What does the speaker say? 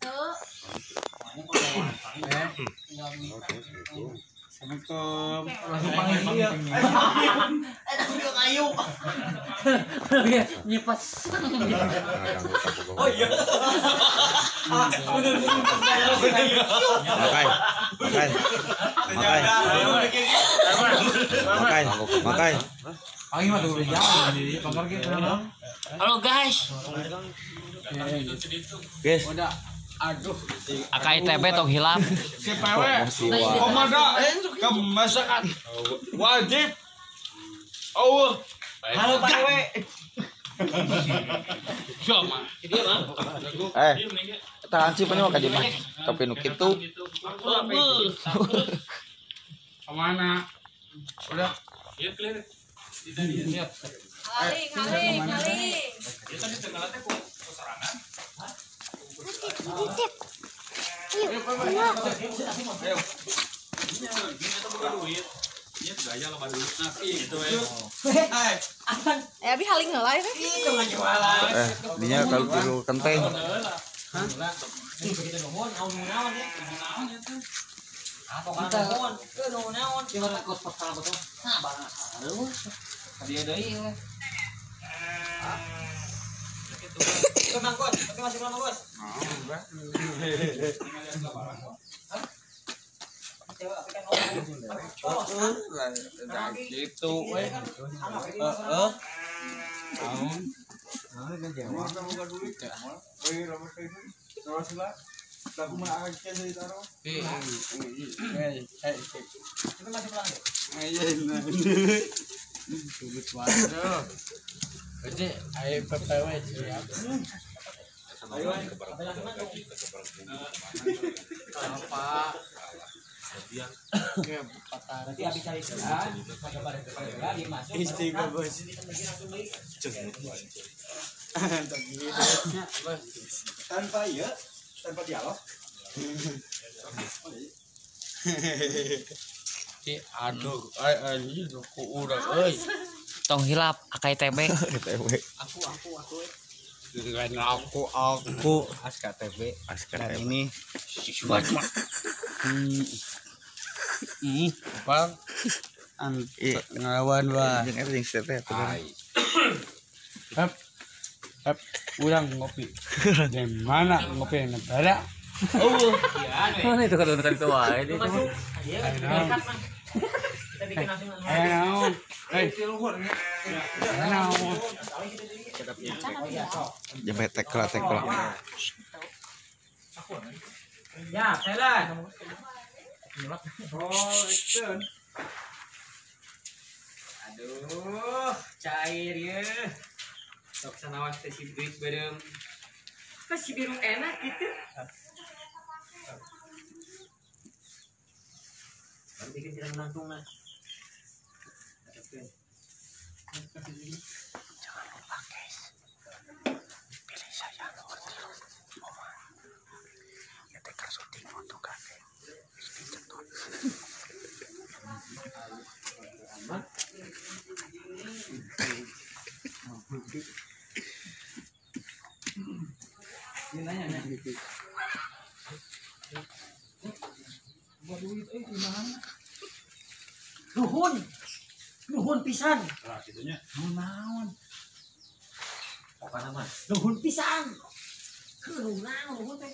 Assalamualaikum. Langsung panggil dia. Kayu. Dia nyipas. Oh iya. Makai. Panggil mah tuh jauh di pagar gitu kan. Halo guys. Guys. Udah aduh. AKITB tong hilap. CPW. Komanda kemasakan wajib. Allah. Halo Pak Dewe. Tahan sih punya makan di mana? Tapi nuk itu. Kemana? Udah. Iya clear. Lihat. Ngaling. Abi haling heula ya. Dinya kalau perlu kenteng. Gitu. Jadi ayo PPW siap. Apa? Tanpa iya, tanpa dialog. Aduh, ini ku urang euy. Tong hilap AKITB. Aku. Dengan aku ASKTB. Dan ini Bang ngelawan wah. Jeung eta jeung CT Hep, urang ngopi. Di mana ngopi negara? Mana itu kalau tadi tua ini. Ayo. Jambe tekla. Ya, jalan. Aduh, cair ya. Sok sanawas teh si duit bareng. Kasih biru enak gitu. Bikin jalan langsung nah. Jangan lupa guys. Pilih saya nomor 3. Oma. Ya teker syuting untuk kakek. Dicetot. Nuhun pisan. Nah, gitunya. Naon. Apa nama? Nuhun pisan. Nuhun teh.